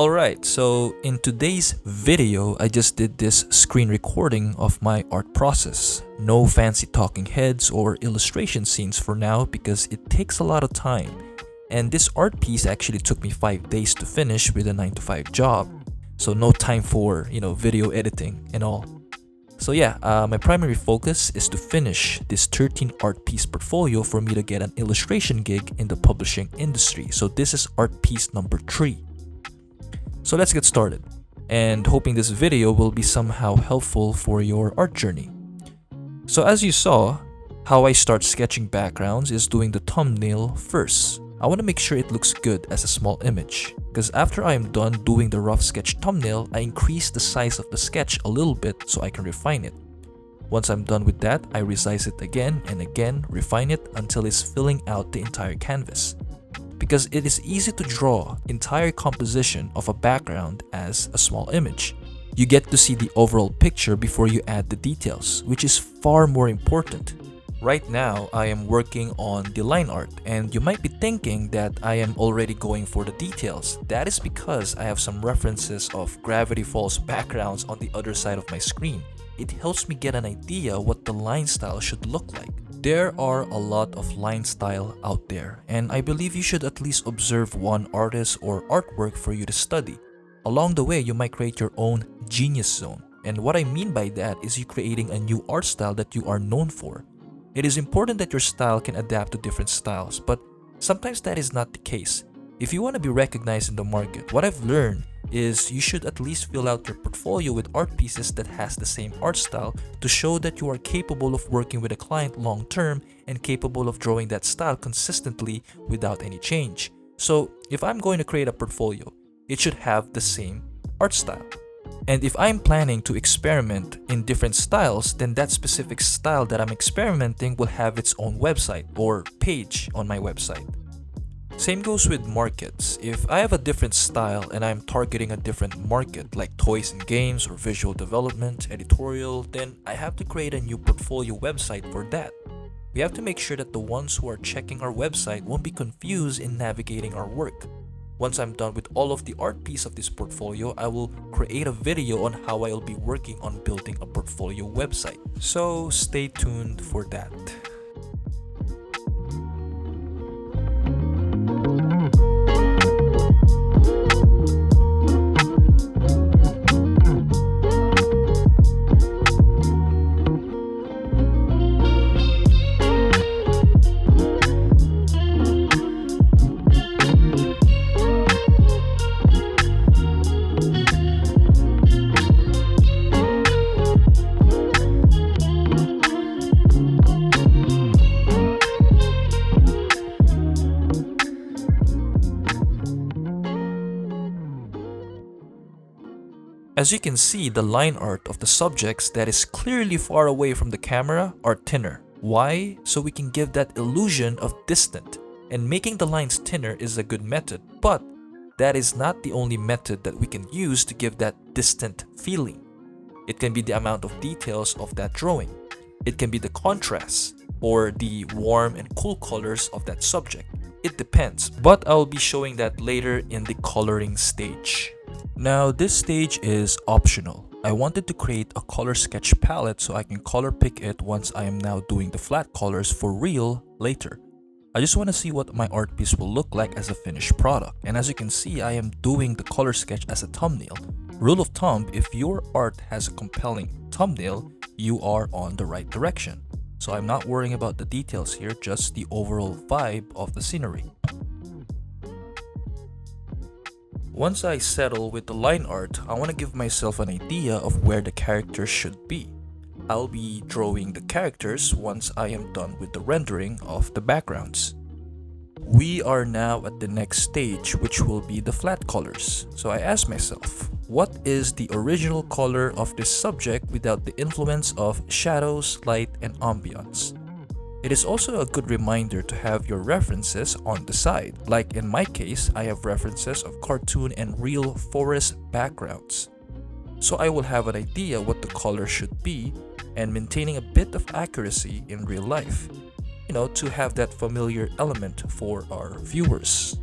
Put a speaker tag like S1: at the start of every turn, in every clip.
S1: Alright, so in today's video, I just did this screen recording of my art process. No fancy talking heads or illustration scenes for now because it takes a lot of time. And this art piece actually took me 5 days to finish with a 9 to 5 job. So no time for, video editing and all. So yeah, my primary focus is to finish this 13 art piece portfolio for me to get an illustration gig in the publishing industry. So this is art piece number 3. So let's get started, and hoping this video will be somehow helpful for your art journey. So as you saw, how I start sketching backgrounds is doing the thumbnail first. I want to make sure it looks good as a small image, because after I am done doing the rough sketch thumbnail, I increase the size of the sketch a little bit so I can refine it. Once I'm done with that, I resize it again and again, refine it until it's filling out the entire canvas. Because it is easy to draw entire composition of a background as a small image. You get to see the overall picture before you add the details, which is far more important. Right now, I am working on the line art, and you might be thinking that I am already going for the details. That is because I have some references of Gravity Falls backgrounds on the other side of my screen. It helps me get an idea what the line style should look like. There are a lot of line style out there, and I believe you should at least observe one artist or artwork for you to study. Along the way, you might create your own genius zone. And what I mean by that is you creating a new art style that you are known for. It is important that your style can adapt to different styles, but sometimes that is not the case. If you want to be recognized in the market, what I've learned is you should at least fill out your portfolio with art pieces that has the same art style to show that you are capable of working with a client long term and capable of drawing that style consistently without any change. So if I'm going to create a portfolio, it should have the same art style. And if I'm planning to experiment in different styles, then that specific style that I'm experimenting will have its own website or page on my website. Same goes with markets. If I have a different style and I'm targeting a different market like toys and games or visual development, editorial, then I have to create a new portfolio website for that. We have to make sure that the ones who are checking our website won't be confused in navigating our work. Once I'm done with all of the art piece of this portfolio, I will create a video on how I'll be working on building a portfolio website. So stay tuned for that. As you can see, the line art of the subjects that is clearly far away from the camera are thinner. Why? So we can give that illusion of distant. And making the lines thinner is a good method, but that is not the only method that we can use to give that distant feeling. It can be the amount of details of that drawing. It can be the contrast or the warm and cool colors of that subject. It depends, but I'll be showing that later in the coloring stage. Now this stage is optional. I wanted to create a color sketch palette so I can color pick it once I am now doing the flat colors for real later. I just want to see what my art piece will look like as a finished product, and as you can see, I am doing the color sketch as a thumbnail. Rule of thumb, if your art has a compelling thumbnail, you are on the right direction. So I'm not worrying about the details here, just the overall vibe of the scenery. Once I settle with the line art, I want to give myself an idea of where the characters should be. I'll be drawing the characters once I am done with the rendering of the backgrounds. We are now at the next stage, which will be the flat colors. So I asked myself, what is the original color of this subject without the influence of shadows, light, and ambience? It is also a good reminder to have your references on the side. Like in my case, I have references of cartoon and real forest backgrounds. So I will have an idea what the color should be and maintaining a bit of accuracy in real life. To have that familiar element for our viewers.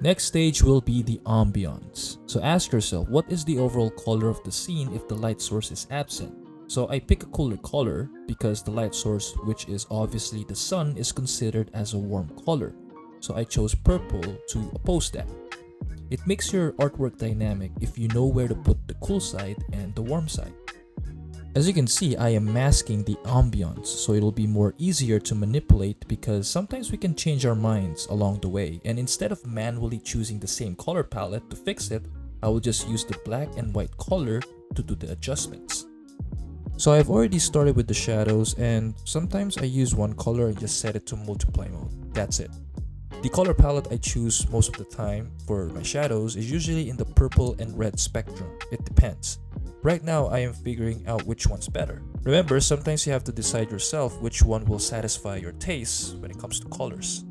S1: Next stage will be the ambiance. So ask yourself, what is the overall color of the scene if the light source is absent? So I pick a cooler color because the light source, which is obviously the sun, is considered as a warm color. So I chose purple to oppose that. It makes your artwork dynamic if you know where to put the cool side and the warm side. As you can see, I am masking the ambiance, so it'll be more easier to manipulate because sometimes we can change our minds along the way, and instead of manually choosing the same color palette to fix it, I will just use the black and white color to do the adjustments. So I've already started with the shadows, and sometimes I use one color and just set it to multiply mode. That's it. The color palette I choose most of the time for my shadows is usually in the purple and red spectrum. It depends. Right now, I am figuring out which one's better. Remember, sometimes you have to decide yourself which one will satisfy your tastes when it comes to colors.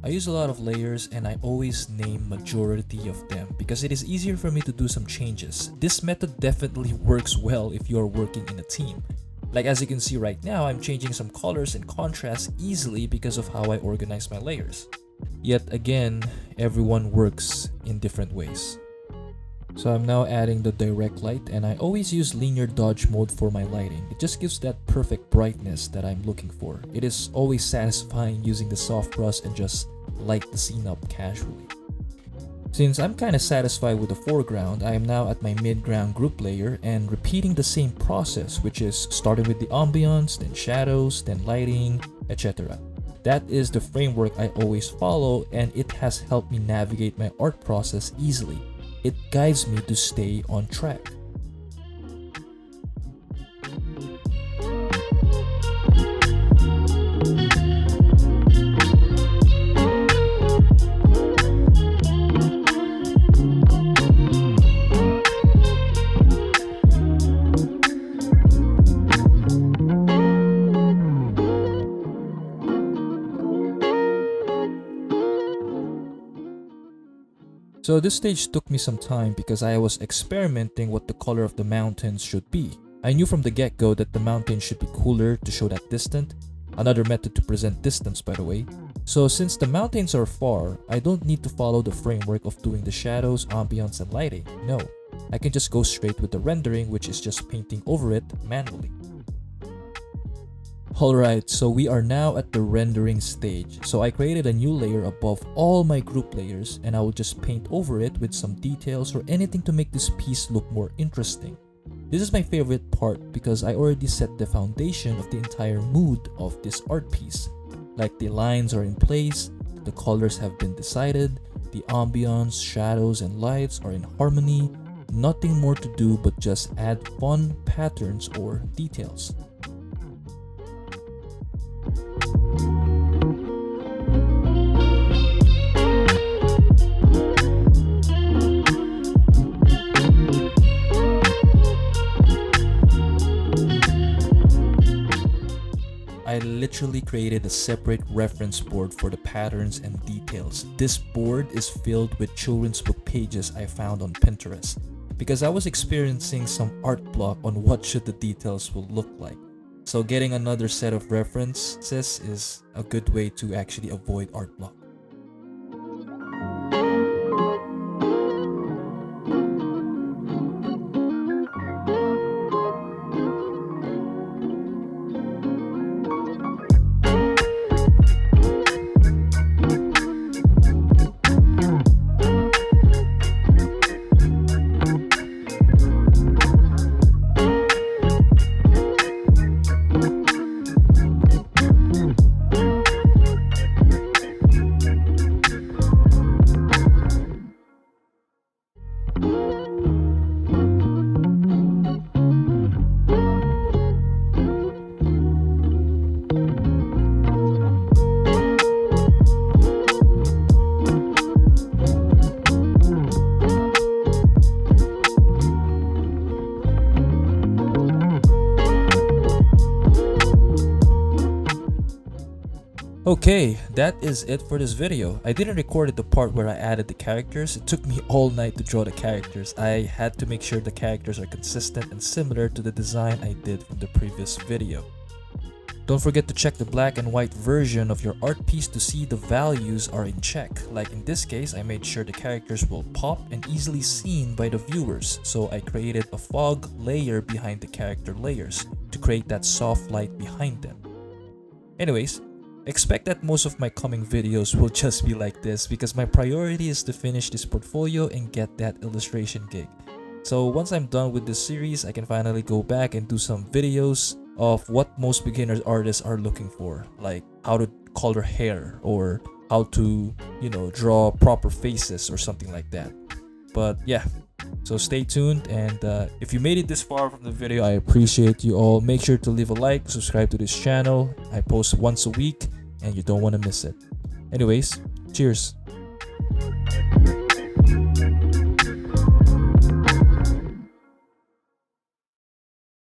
S1: I use a lot of layers and I always name majority of them because it is easier for me to do some changes. This method definitely works well if you are working in a team. Like as you can see right now, I'm changing some colors and contrast easily because of how I organize my layers. Yet again, everyone works in different ways. So I'm now adding the direct light, and I always use linear dodge mode for my lighting. It just gives that perfect brightness that I'm looking for. It is always satisfying using the soft brush and just light the scene up casually. Since I'm kinda satisfied with the foreground, I am now at my mid-ground group layer and repeating the same process, which is starting with the ambience, then shadows, then lighting, etc. That is the framework I always follow, and it has helped me navigate my art process easily. It guides me to stay on track. So this stage took me some time because I was experimenting what the color of the mountains should be. I knew from the get-go that the mountain should be cooler to show that distant, another method to present distance by the way. So since the mountains are far, I don't need to follow the framework of doing the shadows, ambience, and lighting. No, I can just go straight with the rendering, which is just painting over it manually. Alright, so we are now at the rendering stage. So I created a new layer above all my group layers, and I will just paint over it with some details or anything to make this piece look more interesting. This is my favorite part because I already set the foundation of the entire mood of this art piece. Like the lines are in place, the colors have been decided, the ambience, shadows, and lights are in harmony. Nothing more to do but just add fun patterns or details. I literally created a separate reference board for the patterns and details. This board is filled with children's book pages I found on Pinterest because I was experiencing some art block on what should the details will look like. So getting another set of references is a good way to actually avoid art block. Okay, that is it for this video. I didn't record the part where I added the characters. It took me all night to draw the characters. I had to make sure the characters are consistent and similar to the design I did from the previous video. Don't forget to check the black and white version of your art piece to see the values are in check. Like in this case, I made sure the characters will pop and easily seen by the viewers. So I created a fog layer behind the character layers to create that soft light behind them. Anyways, expect that most of my coming videos will just be like this because my priority is to finish this portfolio and get that illustration gig. So once I'm done with this series, I can finally go back and do some videos of what most beginner artists are looking for, like how to color hair or how to, draw proper faces or something like that. But yeah, so stay tuned, and if you made it this far from the video, I appreciate you all. Make sure to leave a like, subscribe to this channel. I post once a week and you don't want to miss it. Anyways, cheers.